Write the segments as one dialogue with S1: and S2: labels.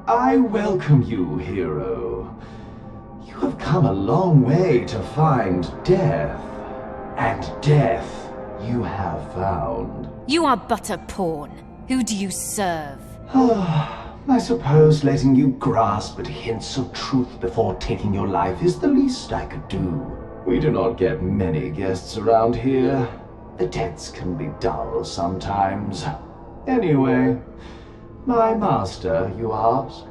S1: I welcome you, hero. You have come a long way to find death. And death you have found.
S2: You are but a pawn. Who do you serve?
S1: I suppose letting you grasp at hints of truth before taking your life is the least I could do. We do not get many guests around here. The debts can be dull sometimes. Anyway, my master, you ask?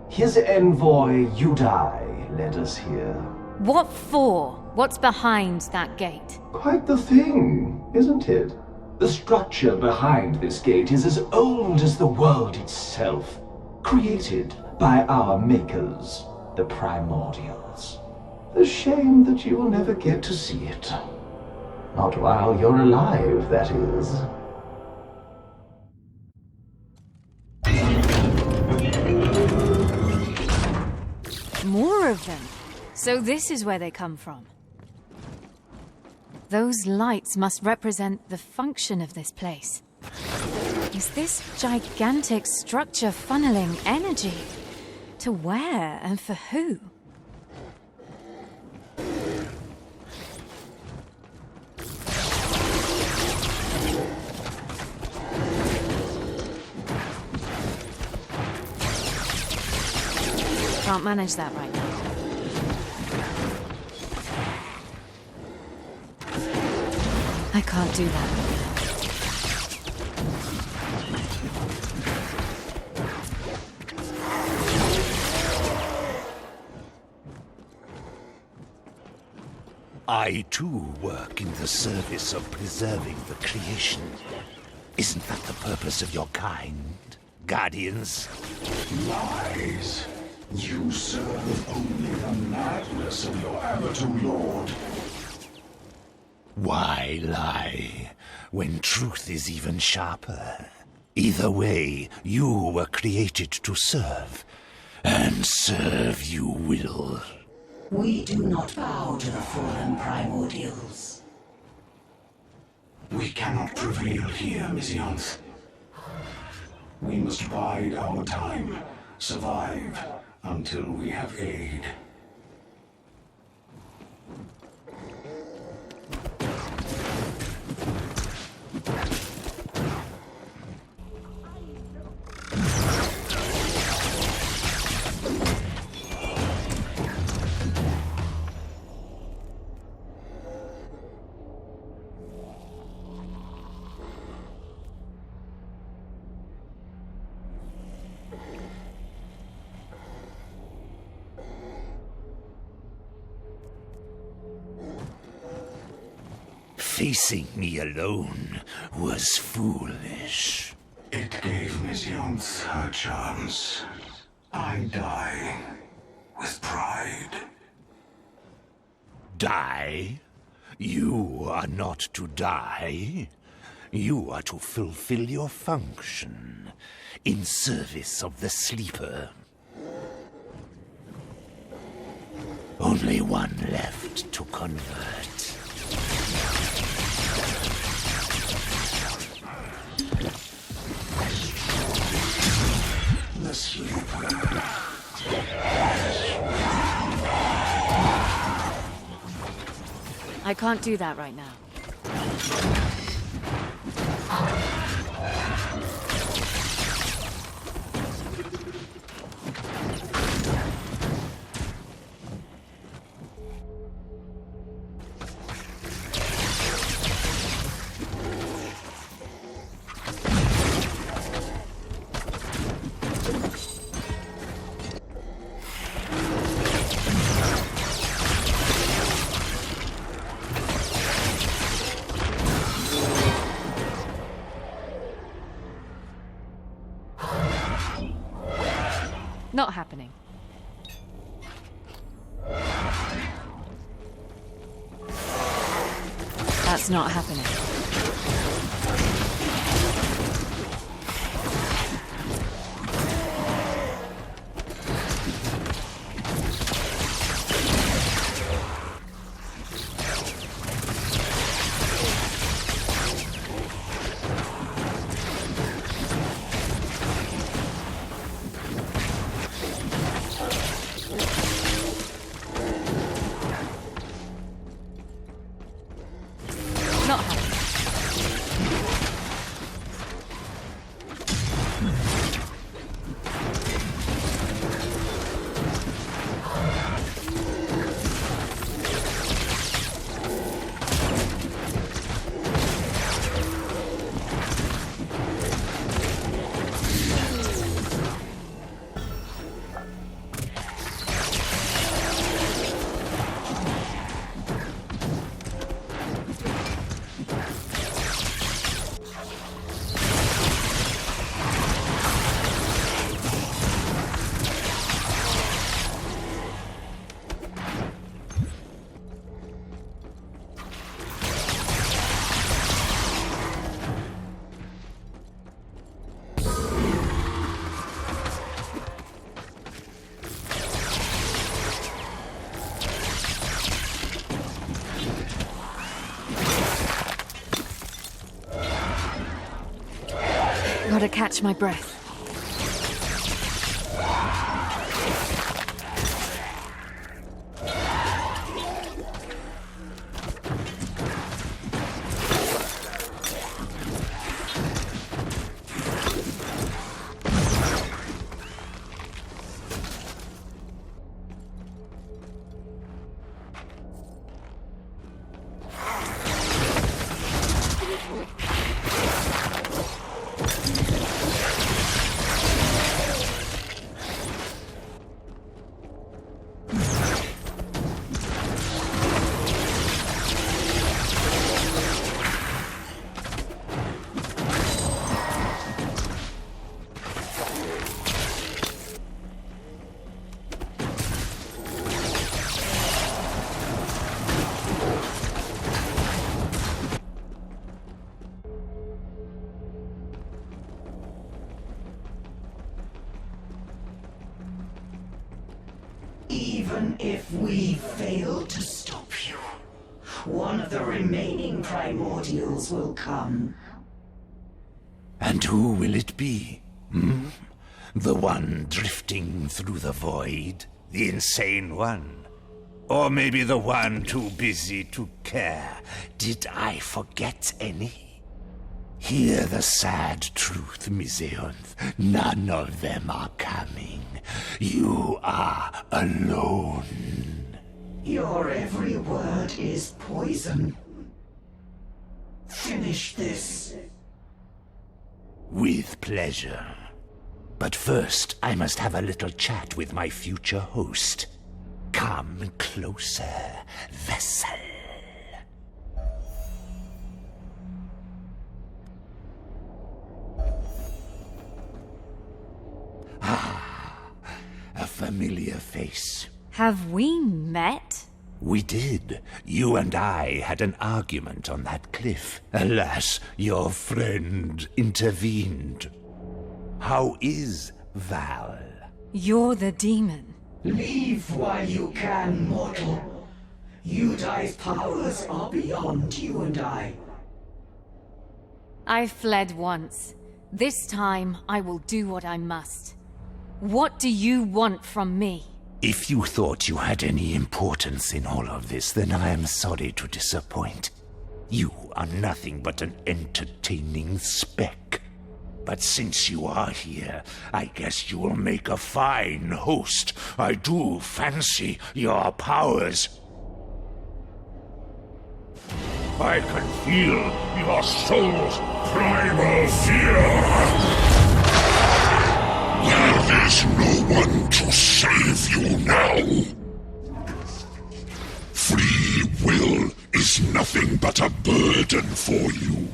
S1: His envoy, Yudai, led us here.
S2: What for? What's behind that gate?
S1: Quite the thing, isn't it? The structure behind this gate is as old as the world itself, created by our makers, the primordials. A shame that you will never get to see it. Not while you're alive, that is.
S2: More of them. So this is where they come from. Those lights must represent the function of this place. Is this gigantic structure funneling energy? To where and for who? Can't manage that right now. I can't do that.
S3: I too work in the service of preserving the creation. Isn't that the purpose of your kind, guardians?
S4: Lies! You serve only the madness of your amateur lord.
S3: Why lie, when truth is even sharper? Either way, you were created to serve, and serve you will.
S5: We do not bow to the fallen primordials.
S4: We cannot prevail here, Mizzeonth. We must bide our time, survive until we have aid.
S3: Facing me alone was foolish.
S4: It gave Mizzeonth her chance. I die with pride.
S3: Die? You are not to die. You are to fulfill your function in service of the sleeper. Only one left to convert.
S4: The sleeper.
S2: I can't do that right now. Not happening. That's not happening. Gotta catch my breath.
S5: Even if we fail to stop you, one of the remaining primordials will come.
S3: And who will it be? The one drifting through the void? The insane one? Or maybe the one too busy to care? Did I forget any? Hear the sad truth, Mizzeonth. None of them are coming. You are alone.
S5: Your every word is poison. Finish this.
S3: With pleasure. But first, I must have a little chat with my future host. Come closer, vessel. A familiar face.
S2: Have we met?
S3: We did. You and I had an argument on that cliff. Alas, your friend intervened. How is Val?
S2: You're the demon.
S5: Leave while you can, mortal. Yudai's powers are beyond you and I.
S2: I fled once. This time, I will do what I must. What do you want from me?
S3: If you thought you had any importance in all of this, then I am sorry to disappoint. You are nothing but an entertaining speck. But since you are here, I guess you will make a fine host. I do fancy your powers. I can feel your soul's primal fear. There is no one to save you now. Free will is nothing but a burden for you.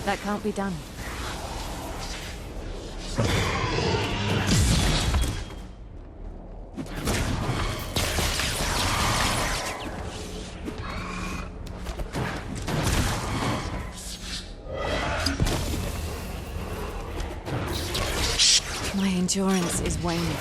S2: That can't be done. My endurance is waning.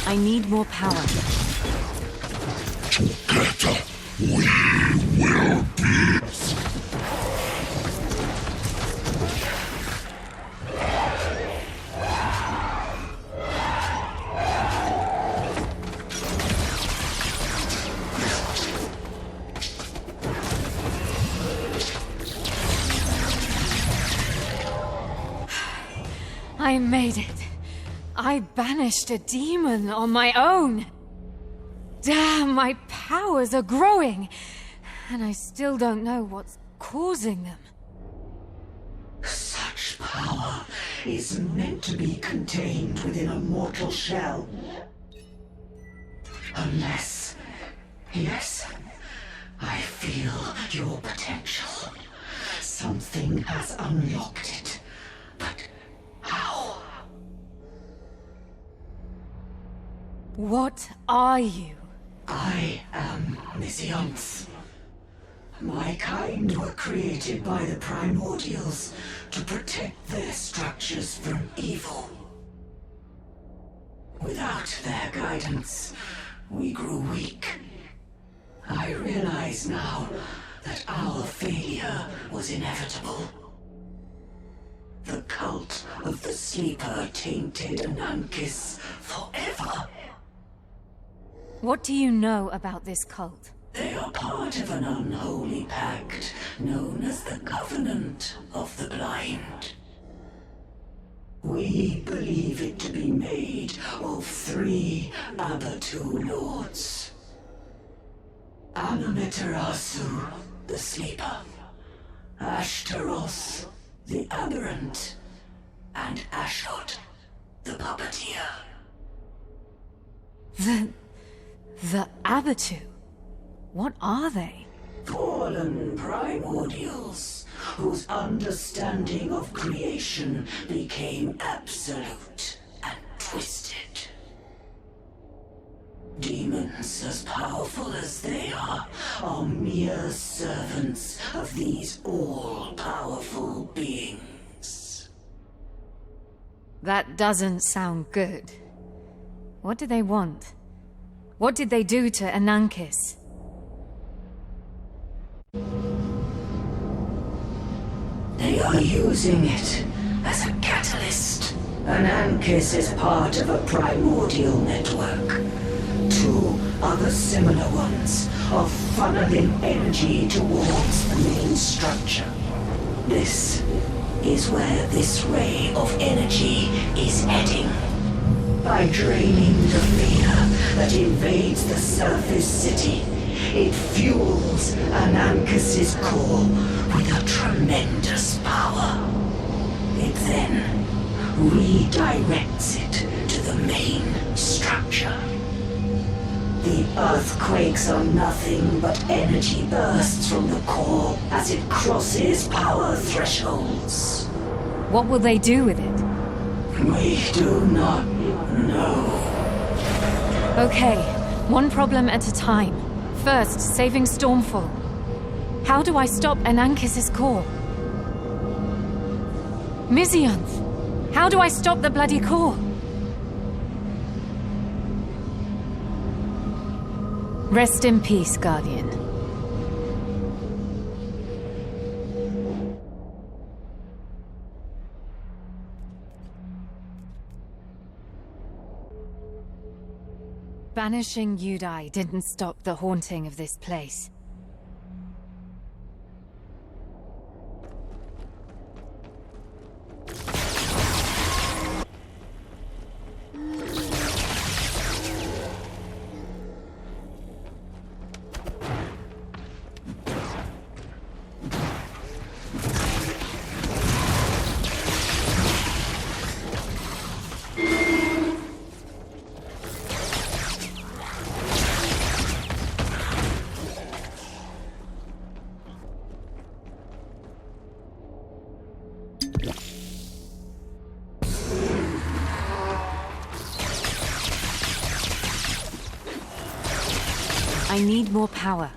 S2: I need more power.
S3: Together, we will be.
S2: I made it. I banished a demon on my own. Damn, my powers are growing. And I still don't know what's causing them.
S5: Such power is meant to be contained within a mortal shell. Unless... Yes, I feel your potential. Something has unlocked it. But how?
S2: What are you?
S5: I am Mizzeonth. My kind were created by the primordials to protect their structures from evil. Without their guidance, we grew weak. I realize now that our failure was inevitable. The cult of the Sleeper tainted Anankis forever.
S2: What do you know about this cult?
S5: They are part of an unholy pact known as the Covenant of the Blind. We believe it to be made of 3 Abatu lords. Anamitarasu, the Sleeper, Ashtaroth, the Aberrant, and Ashot, the Puppeteer.
S2: The Abatu? What are they?
S5: Fallen primordials, whose understanding of creation became absolute and twisted. Demons as powerful as they are mere servants of these all-powerful beings.
S2: That doesn't sound good. What do they want? What did they do to Anankis?
S5: They are using it as a catalyst. Anankis is part of a primordial network. 2 other similar ones are funneling energy towards the main structure. This is where this ray of energy is heading. By draining the fear that invades the surface city, it fuels Anankis' core with a tremendous power. It then redirects it to the main structure. The earthquakes are nothing but energy bursts from the core as it crosses power thresholds.
S2: What will they do with it?
S5: We do not know.
S2: Okay, one problem at a time. First, saving Stormfall. How do I stop Anankis' core? Mizzeonth! How do I stop the bloody core? Rest in peace, Guardian. Banishing Yudai didn't stop the haunting of this place. I need more power.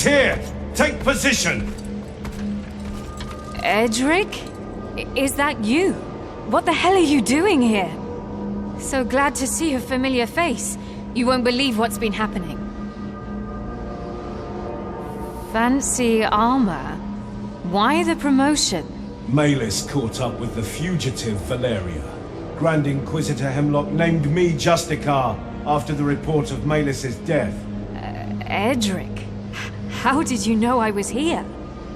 S6: He's here! Take position!
S2: Edric? Is that you? What the hell are you doing here? So glad to see a familiar face. You won't believe what's been happening. Fancy armor. Why the promotion?
S6: Malus caught up with the fugitive Valeria. Grand Inquisitor Hemlock named me Justicar after the report of Malus's death.
S2: Edric? How did you know I was here?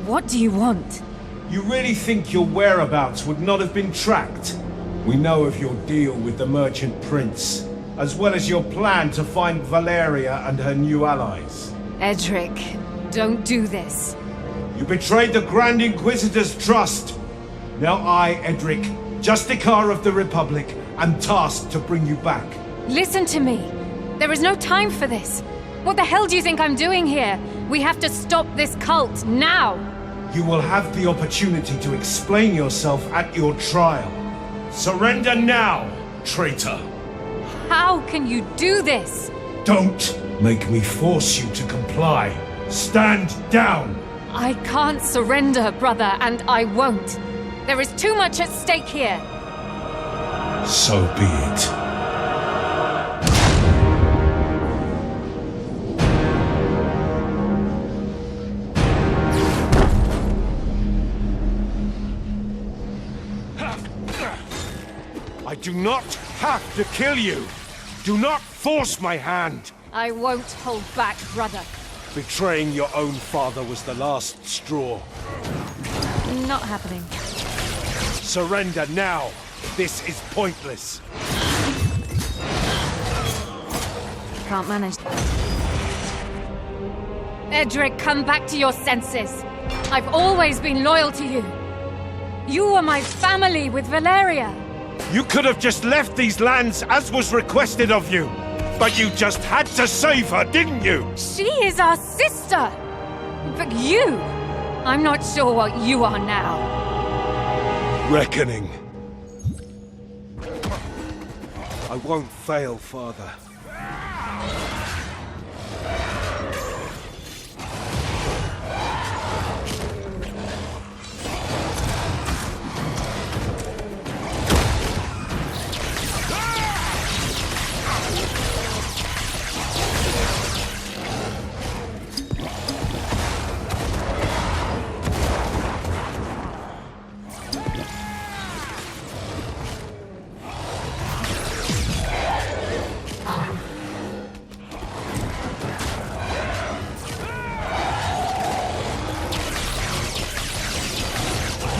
S2: What do you want?
S6: You really think your whereabouts would not have been tracked? We know of your deal with the Merchant Prince, as well as your plan to find Valeria and her new allies.
S2: Edric, don't do this.
S6: You betrayed the Grand Inquisitor's trust. Now I, Edric, Justicar of the Republic, am tasked to bring you back.
S2: Listen to me. There is no time for this. What the hell do you think I'm doing here? We have to stop this cult, now!
S6: You will have the opportunity to explain yourself at your trial. Surrender now, traitor!
S2: How can you do this?
S6: Don't make me force you to comply. Stand down!
S2: I can't surrender, brother, and I won't. There is too much at stake here.
S6: So be it. I do not have to kill you. Do not force my hand.
S2: I won't hold back, brother.
S6: Betraying your own father was the last straw.
S2: Not happening.
S6: Surrender now. This is pointless.
S2: Can't manage. Edric, come back to your senses. I've always been loyal to you. You were my family with Valeria.
S6: You could have just left these lands as was requested of you. But you just had to save her, didn't you?
S2: She is our sister. But you, I'm not sure what you are now.
S6: Reckoning. I won't fail, Father.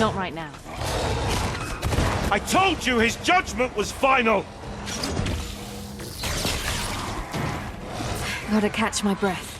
S2: Not right now.
S6: I told you his judgment was final!
S2: Gotta catch my breath.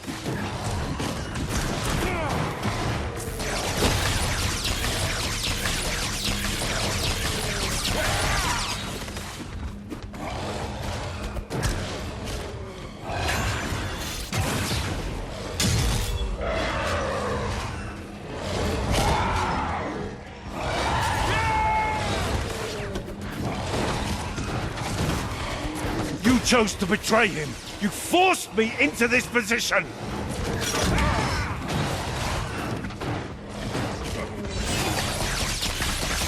S6: You chose to betray him. You forced me into this position.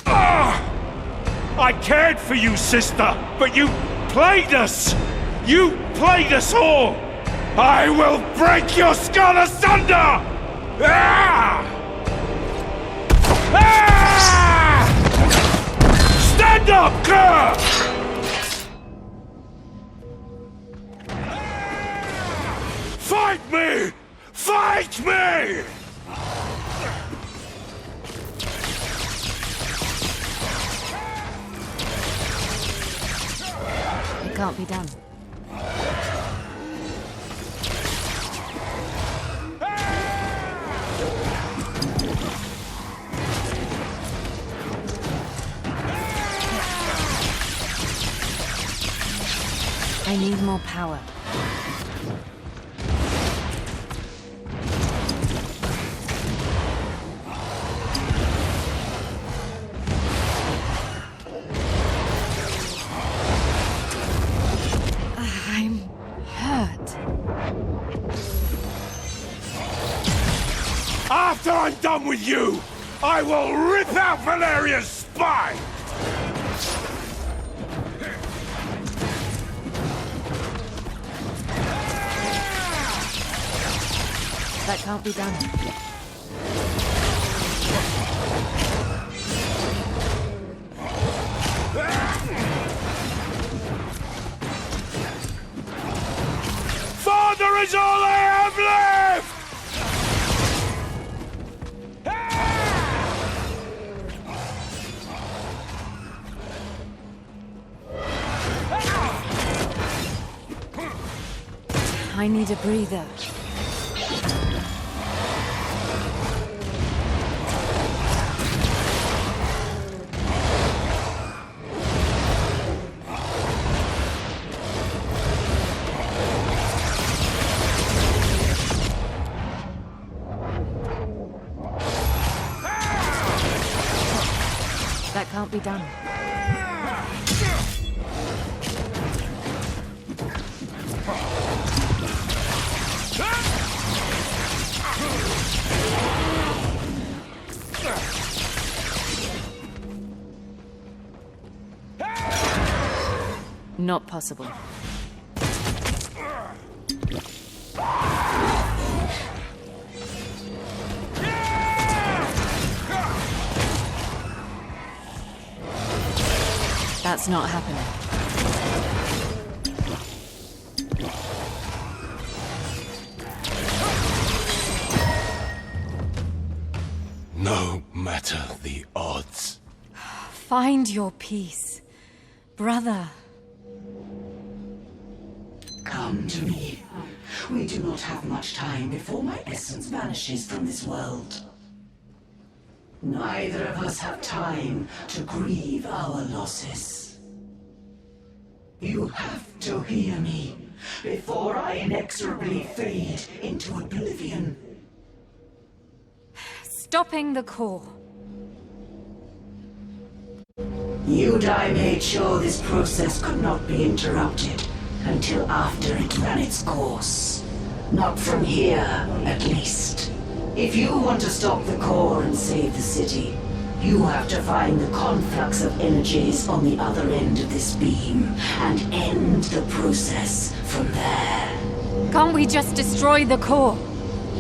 S6: I cared for you, sister, but you played us. You played us all. I will break your skull asunder. Stand up, girl! Fight me! Fight me!
S2: It can't be done. I need more power. I'm hurt.
S3: along with you! I will rip out Valeria's spine!
S2: That can't be done.
S3: Father is all I have left!
S2: I need a breather. That can't be done. Not possible. That's not happening.
S3: No matter the odds.
S2: Find your peace, brother.
S5: Come to me. We do not have much time before my essence vanishes from this world. Neither of us have time to grieve our losses. You have to hear me before I inexorably fade into oblivion.
S2: Stopping the core.
S5: Yudai made sure this process could not be interrupted until after it ran its course. Not from here, at least. If you want to stop the core and save the city, you have to find the conflux of energies on the other end of this beam and end the process from there.
S2: Can't we just destroy the core?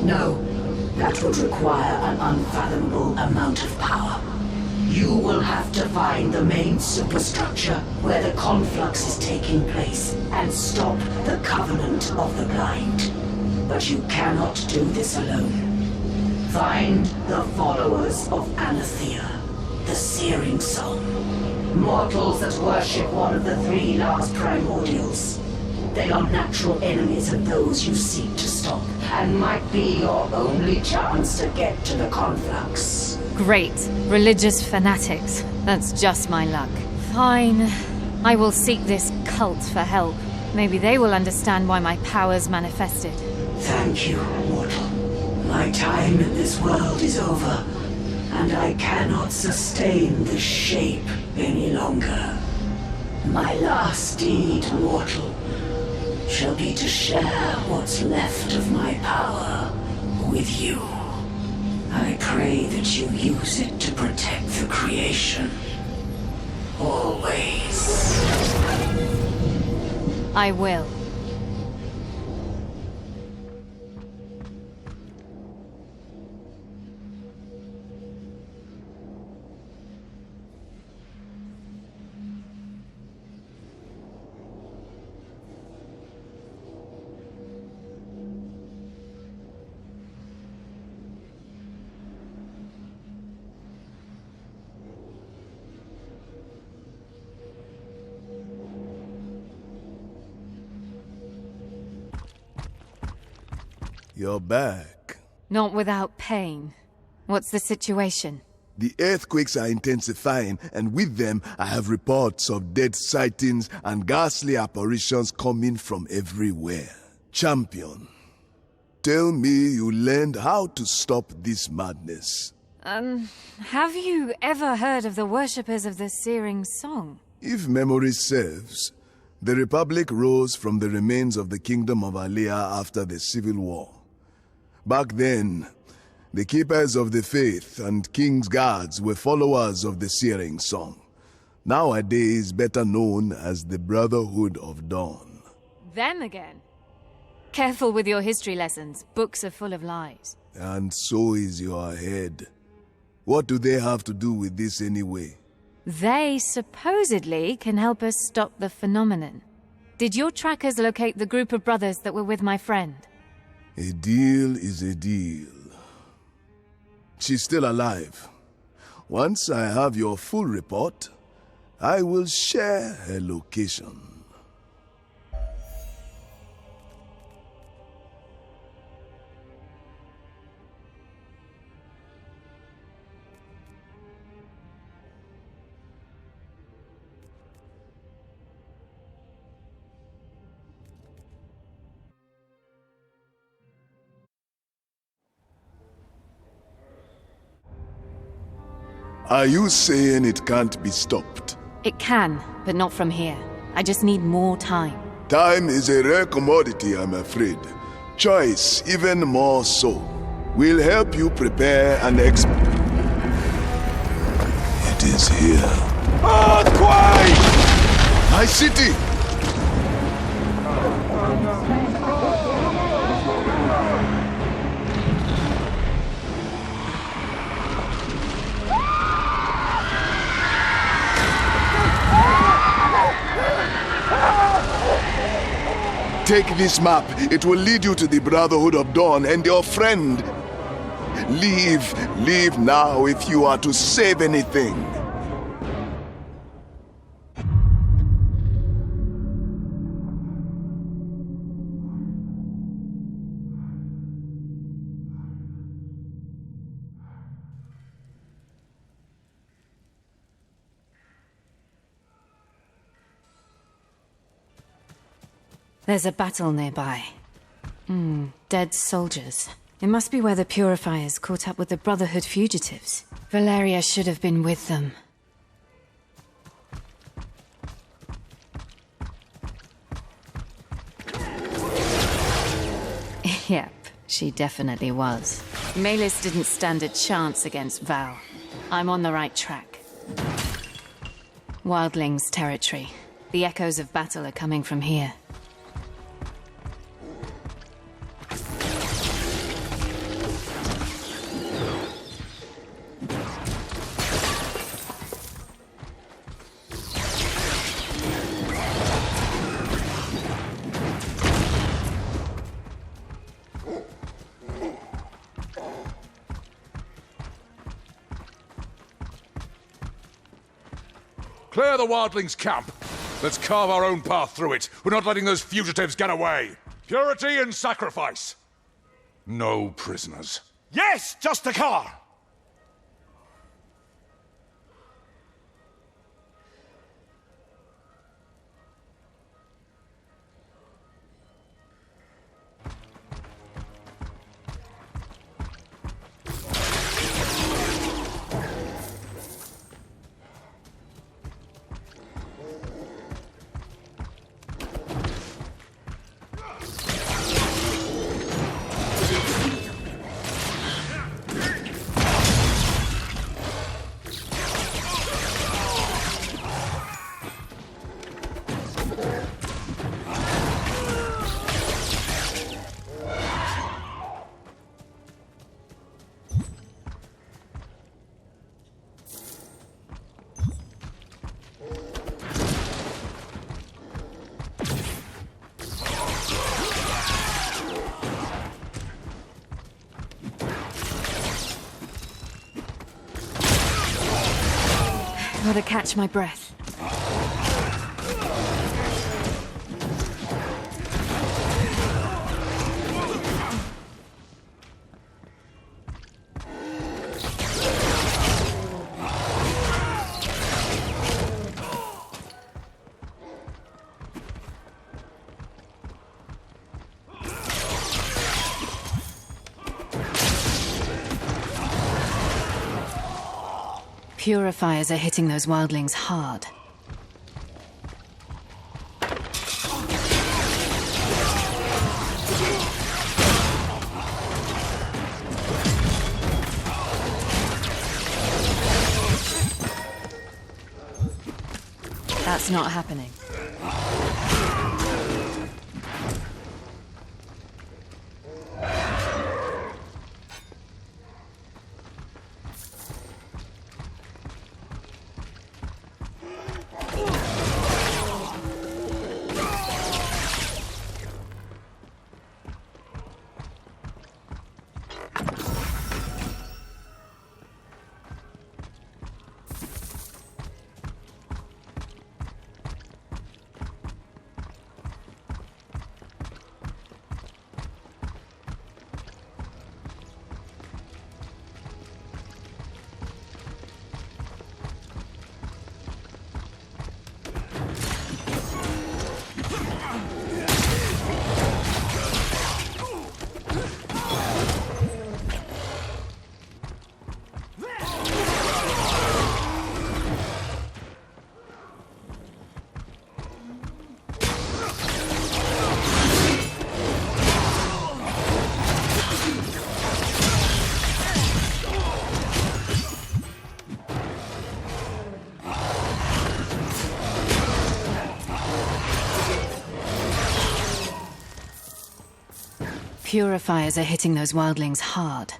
S5: No, that would require an unfathomable amount of power. You will have to find the main superstructure where the conflux is taking place and stop the Covenant of the Blind. But you cannot do this alone. Find the followers of Anathea, the Searing Song. Mortals that worship one of the three last primordials. They are natural enemies of those you seek to stop, and might be your only chance to get to the conflux.
S2: Great. Religious fanatics. That's just my luck. Fine. I will seek this cult for help. Maybe they will understand why my powers manifested.
S5: Thank you, mortal. My time in this world is over, and I cannot sustain this shape any longer. My last deed, mortal, shall be to share what's left of my power with you. I pray that you use it to protect the creation. Always.
S2: I will.
S7: You're back.
S2: Not without pain. What's the situation?
S7: The earthquakes are intensifying, and with them, I have reports of dead sightings and ghastly apparitions coming from everywhere. Champion, tell me you learned how to stop this madness.
S2: Have you ever heard of the worshippers of the Searing Song?
S7: If memory serves, the Republic rose from the remains of the Kingdom of Alea after the Civil War. Back then, The Keepers of the Faith and King's Guards were followers of the Searing Song, nowadays better known as the Brotherhood of Dawn.
S2: Them again? Careful with your history lessons. Books are full of lies.
S7: And so is your head. What do they have to do with this anyway?
S2: They supposedly can help us stop the phenomenon. Did your trackers locate the group of brothers that were with my friend?
S7: A deal is a deal. She's still alive. Once I have your full report, I will share her location. Are you saying it can't be stopped?
S2: It can, but not from here. I just need more time.
S7: Time is a rare commodity, I'm afraid. Choice, even more so. We'll help you prepare and It is here. Earthquake! My city! Take this map. It will lead you to the Brotherhood of Dawn and your friend. Leave. Leave now if you are to save anything.
S2: There's a battle nearby. Dead soldiers. It must be where the Purifiers caught up with the Brotherhood fugitives. Valeria should have been with them. Yep, she definitely was. Melis didn't stand a chance against Val. I'm on the right track. Wildlings territory. The echoes of battle are coming from here.
S8: Clear the Wildlings' camp. Let's carve our own path through it. We're not letting those fugitives get away. Purity and sacrifice. No prisoners.
S6: Yes, just a car!
S2: Gotta catch my breath. Purifiers are hitting those wildlings hard. That's not happening. Purifiers are hitting those wildlings hard.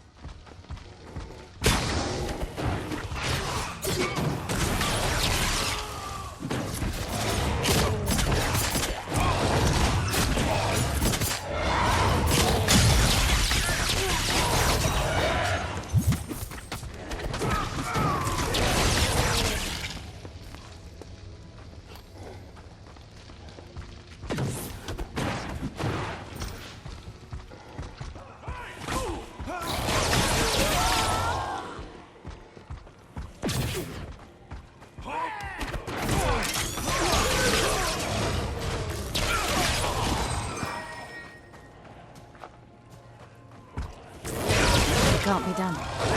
S2: Can't be done.